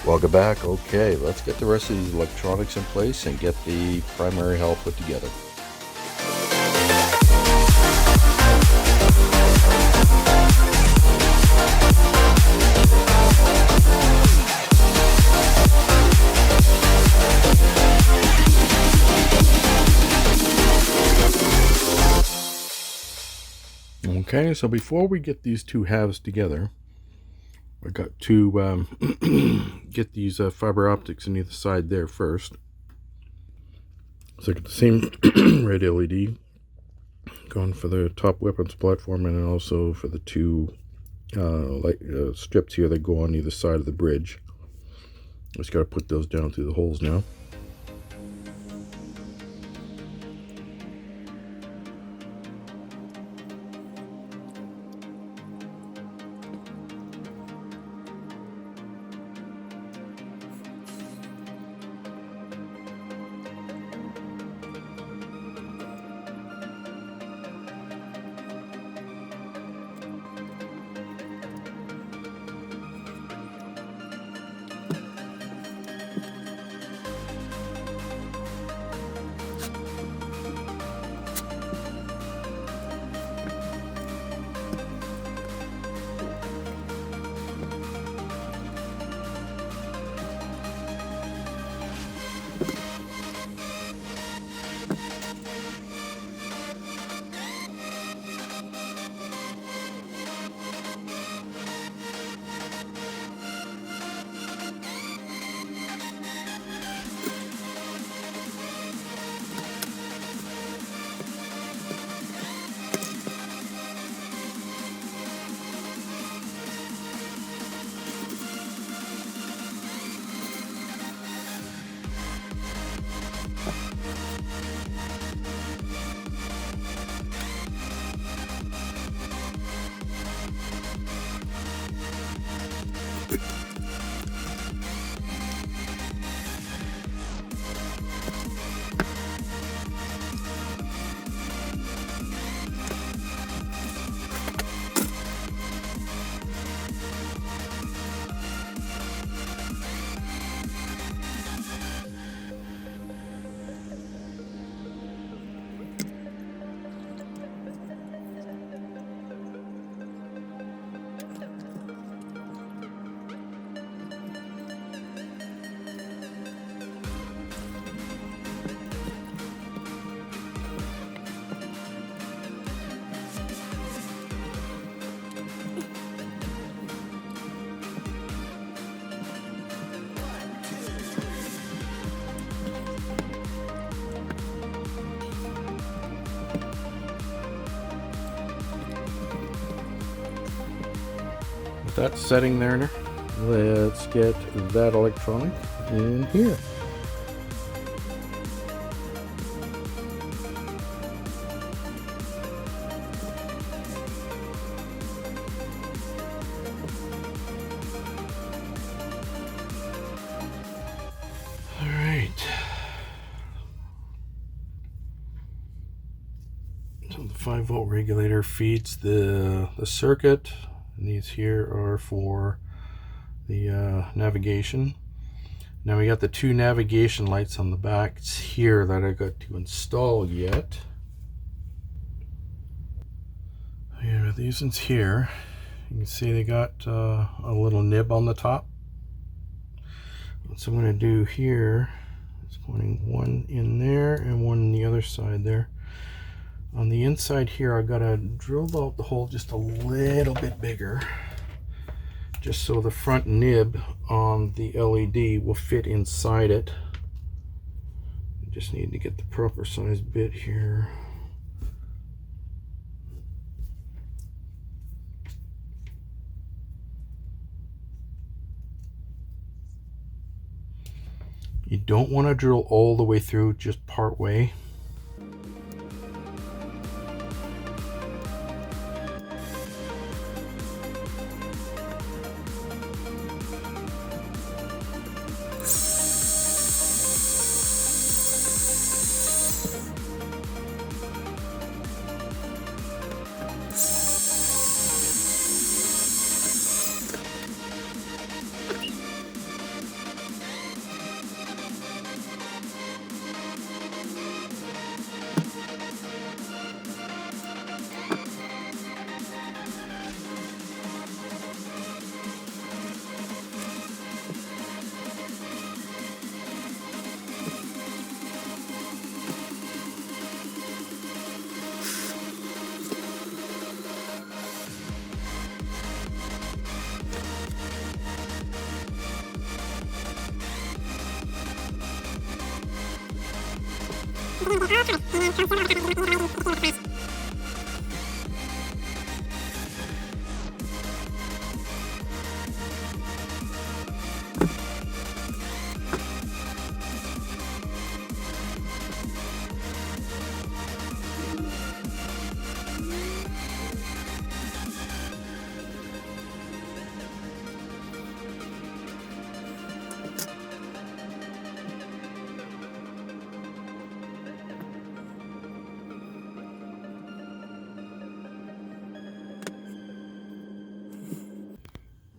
Welcome back. Okay, let's get the rest of these electronics in place and get the primary hull put together. Okay, so before we get these two halves together, I got to get these fiber optics on either side there first. So I got the same red LED going for the top weapons platform, and then also for the two strips here that go on either side of the bridge. Just got to put those down through the holes now. That setting there, let's get that electronic in here. All right. So the 5-volt regulator feeds the circuit. And these here are for the navigation. Now we got the two navigation lights on the back here that I got to install yet. Yeah, these ones here, you can see they got a little nib on the top. So I'm going to do here is putting one in there and one on the other side there. On the inside here, I've got to drill out the hole just a little bit bigger, just so the front nib on the LED will fit inside it. I just need to get the proper size bit here. You don't want to drill all the way through, just part way.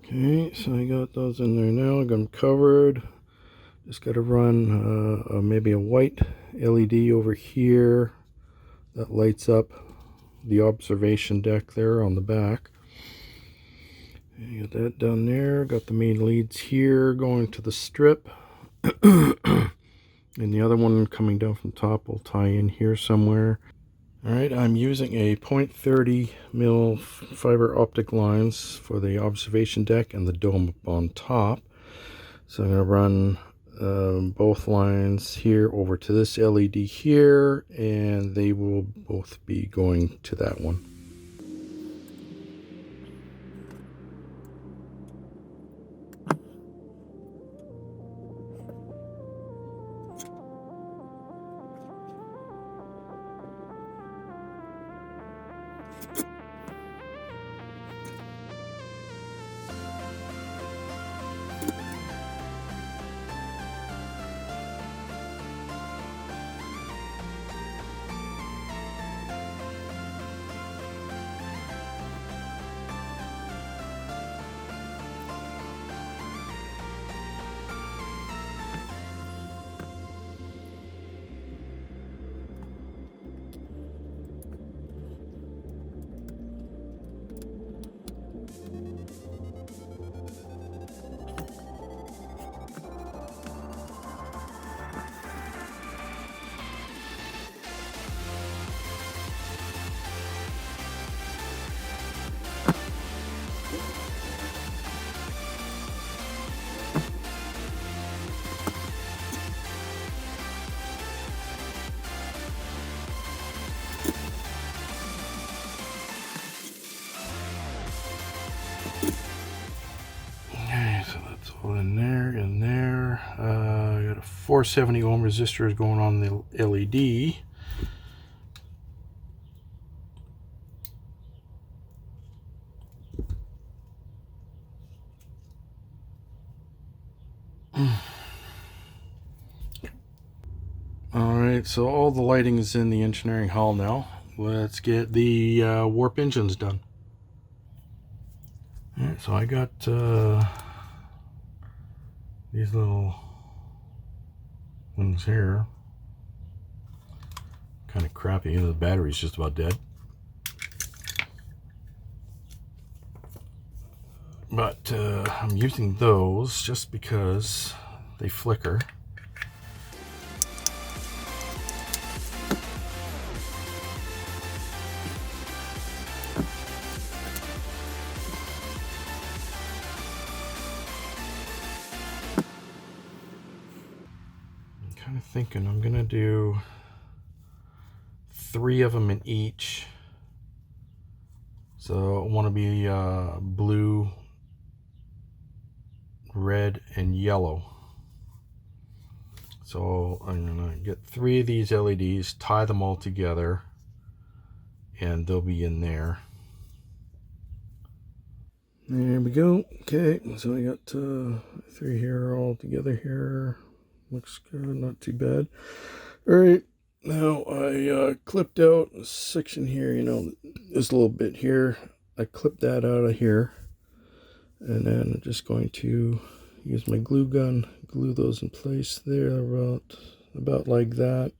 Okay, so I got those in there now. I got them covered. Just got to run maybe a white LED over here that lights up the observation deck there on the back. And got that down there. Got the main leads here going to the strip. And the other one coming down from top will tie in here somewhere. Alright, I'm using a 0.30 mil fiber optic lines for the observation deck and the dome up on top. So I'm going to run both lines here over to this LED here, and they will both be going to that one. In there. I got a 470 ohm resistor is going on the LED. Alright, so all the lighting is in the engineering hall now. Let's get the warp engines done. Alright, so I got these little ones here. Kind of crappy. The battery's just about dead. But I'm using those just because they flicker. Kind of thinking I'm gonna do 3 of them in each. So I want to be blue, red, and yellow. So I'm gonna get 3 of these LEDs, tie them all together, and they'll be in there. There we go. Okay, so I got 3 here all together here. Looks good, not too bad. Alright, now I clipped out a section here, you know, this little bit here. I clipped that out of here. And then I'm just going to use my glue gun, glue those in place there about like that.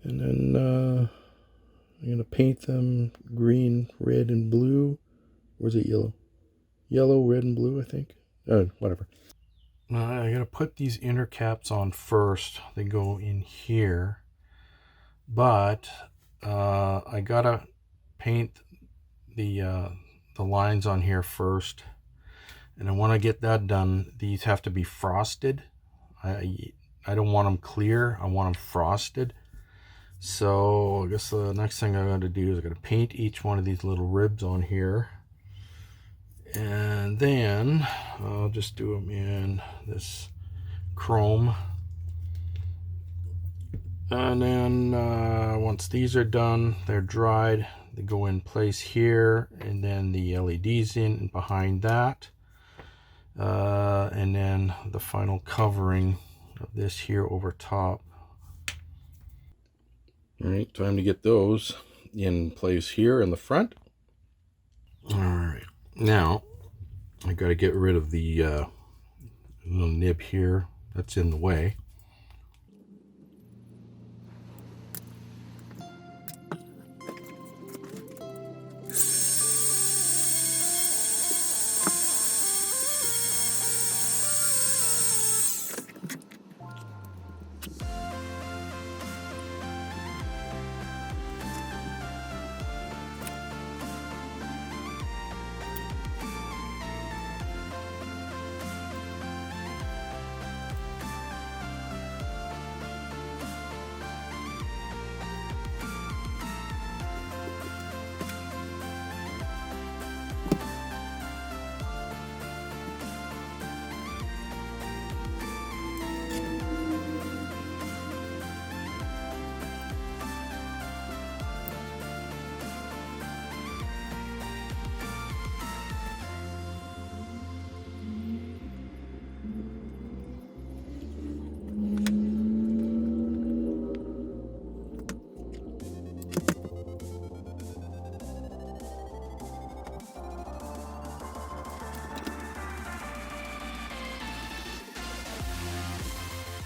And then I'm going to paint them green, red, and blue. Or is it yellow? Yellow, red, and blue, I think. Whatever. I gotta put these inner caps on first. They go in here, but I gotta paint the lines on here first, and I want to get that done. These have to be frosted. I I don't want them clear. I want them frosted. So I guess the next thing I'm going to do is I'm going to paint each one of these little ribs on here. And then I'll just do them in this chrome. And then once these are done, they're dried, they go in place here, and then the LEDs in behind that. And then the final covering of this here over top. All right, time to get those in place here in the front. All right, now I got to get rid of the little nib here that's in the way.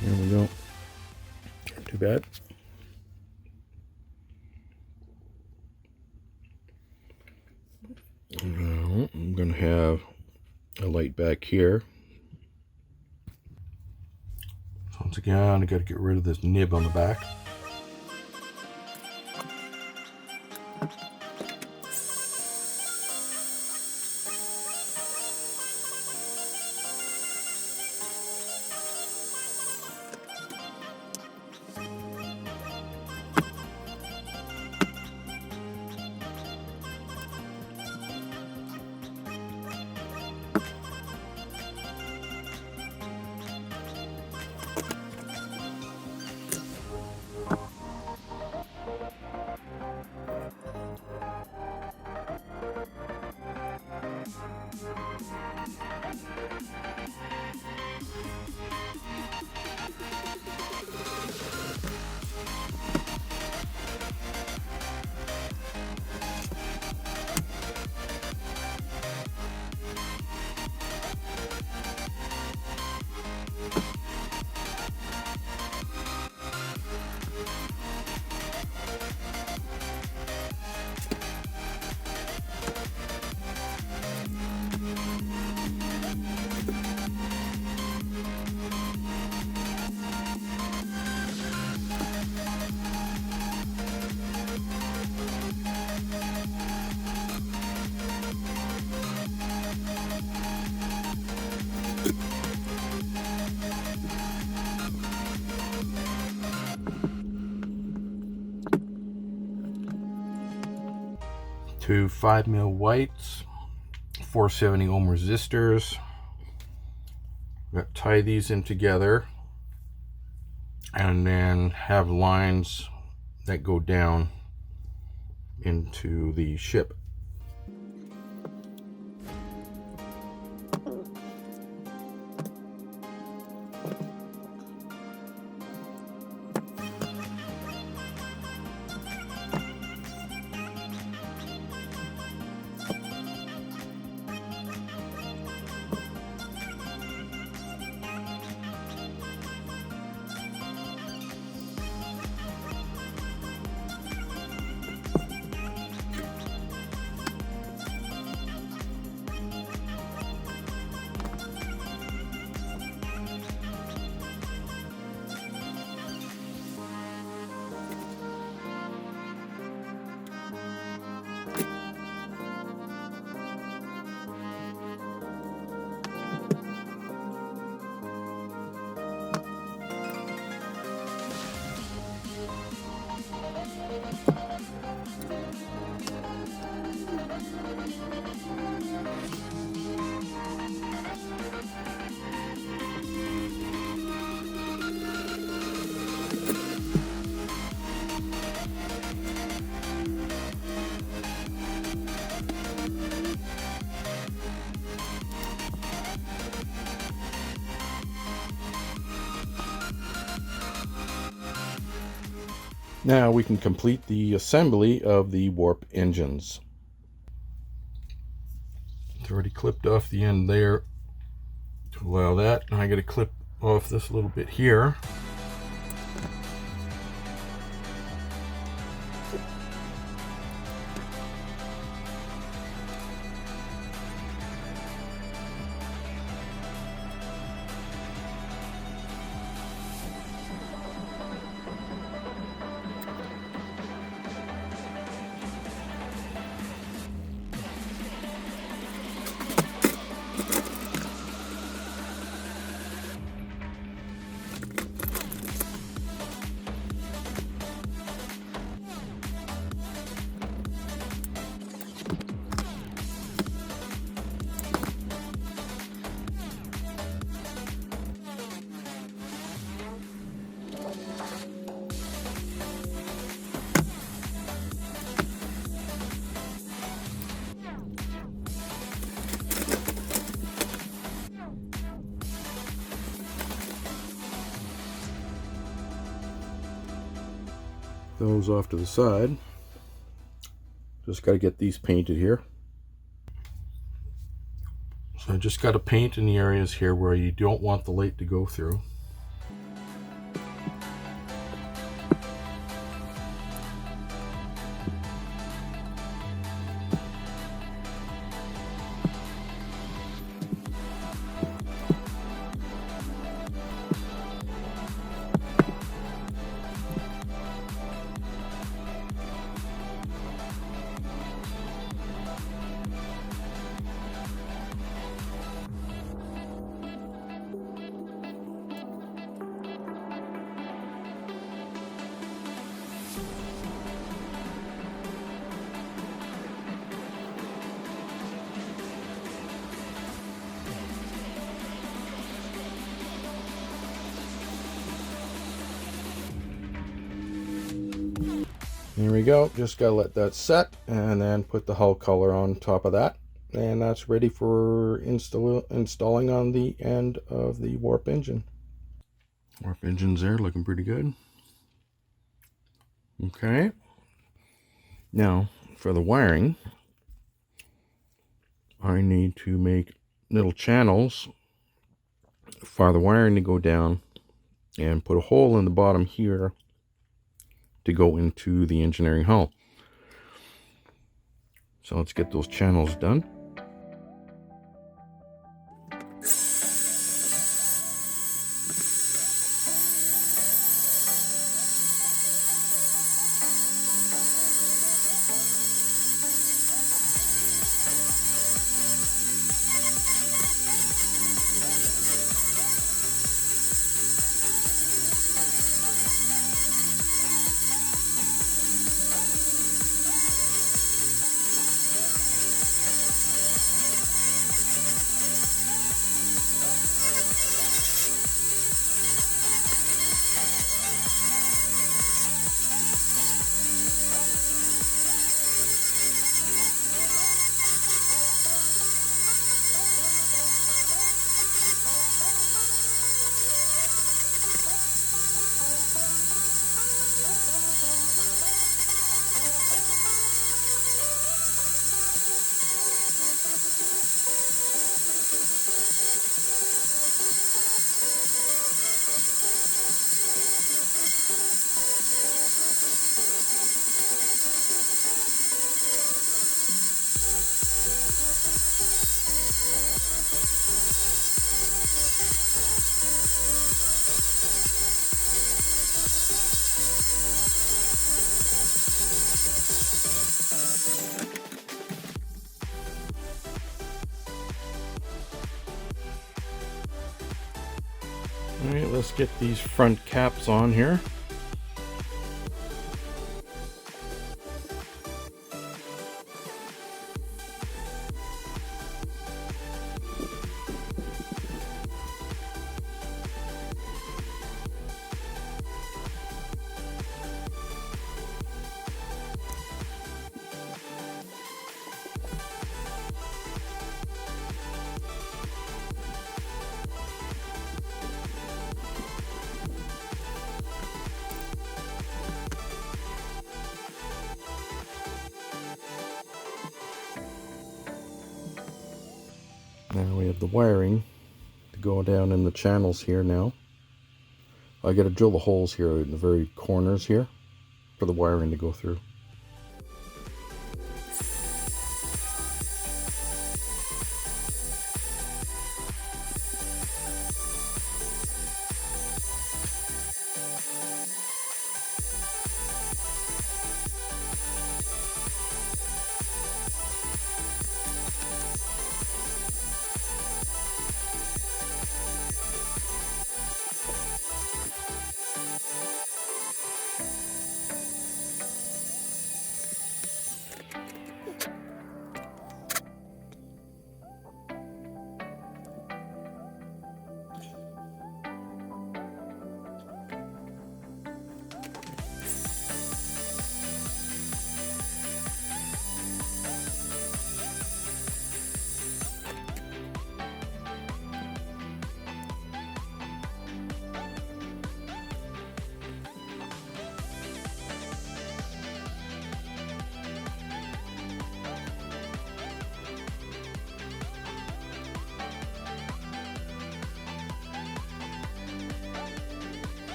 There we go. Not too bad. Now I'm going to have a light back here. So once again, I got to get rid of this nib on the back. Two 5mm whites, 470 ohm resistors. We're going to tie these in together and then have lines that go down into the ship. Now we can complete the assembly of the warp engines. It's already clipped off the end there to allow that. And I got to clip off this little bit here. Those off to the side. Just got to get these painted here. So I just got to paint in the areas here where you don't want the light to go through. There we go, just gotta let that set and then put the hull color on top of that, and that's ready for installing on the end of the warp engine. Warp engine's there, looking pretty good. Okay, now for the wiring, I need to make little channels for the wiring to go down and put a hole in the bottom here to go into the engineering hull. So let's get those channels done. All right, let's get these front caps on here. have the wiring to go down in the channels here now. I got to drill the holes here in the very corners here for the wiring to go through.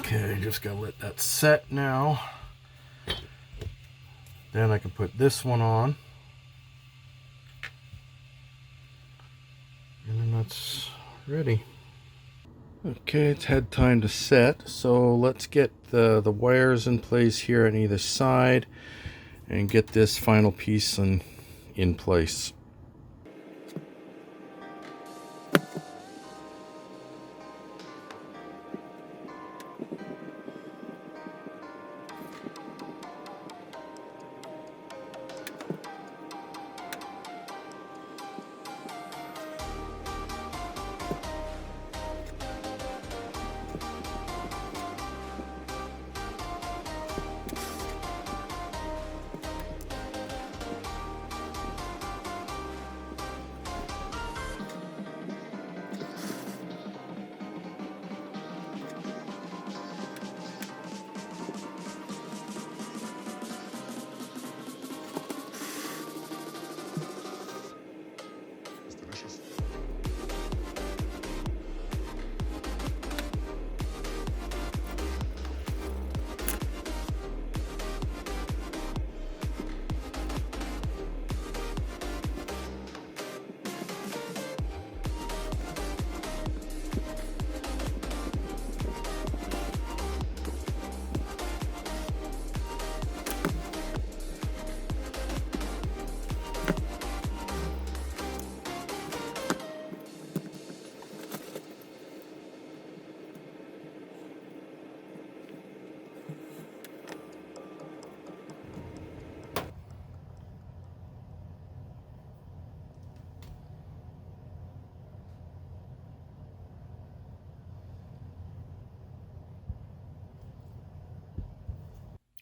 Okay, just gotta let that set now. Then I can put this one on. And then that's ready. Okay, it's had time to set, so let's get the wires in place here on either side and get this final piece in place.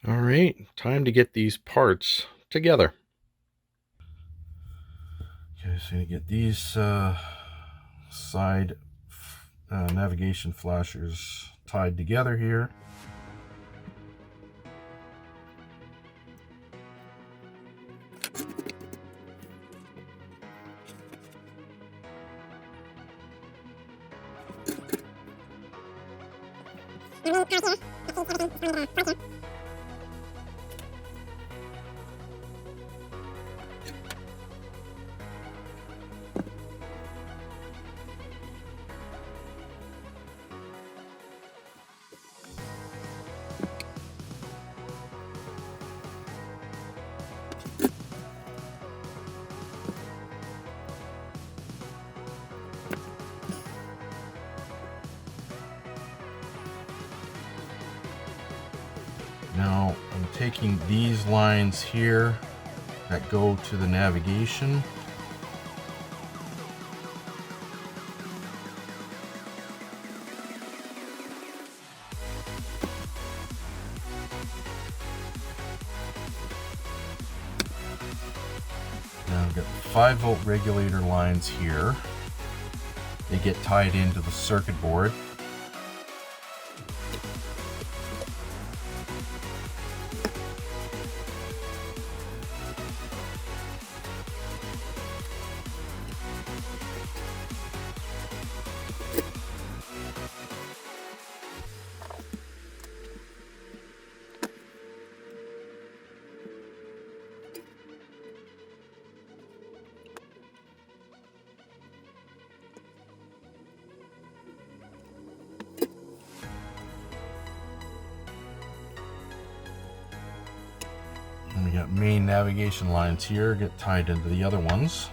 All right, time to get these parts together. So you get these side navigation flashers tied together here. Now I'm taking these lines here that go to the navigation. Now I've got 5-volt regulator lines here. They get tied into the circuit board. And we got main navigation lines here, get tied into the other ones.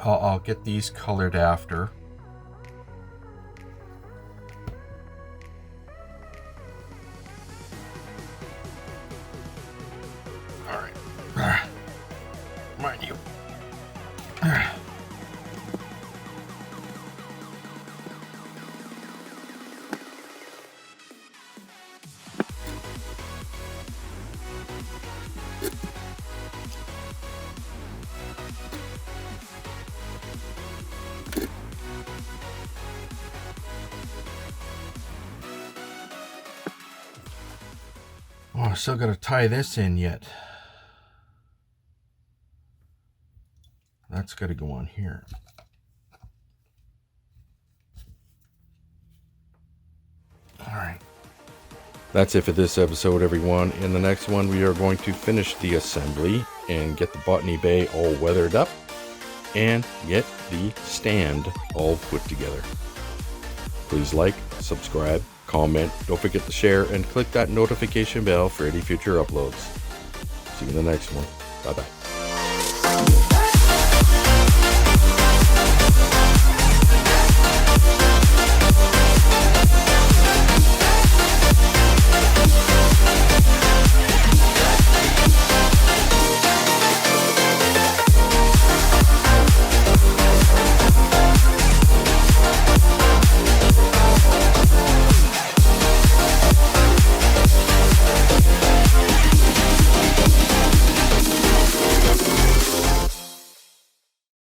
I'll get these colored after. All right. Mind you. Oh, I still got to tie this in yet. That's got to go on here. All right. That's it for this episode, everyone. In the next one, we are going to finish the assembly and get the Botany Bay all weathered up and get the stand all put together. Please like, subscribe, comment, don't forget to share, and click that notification bell for any future uploads. See you in the next one. Bye-bye.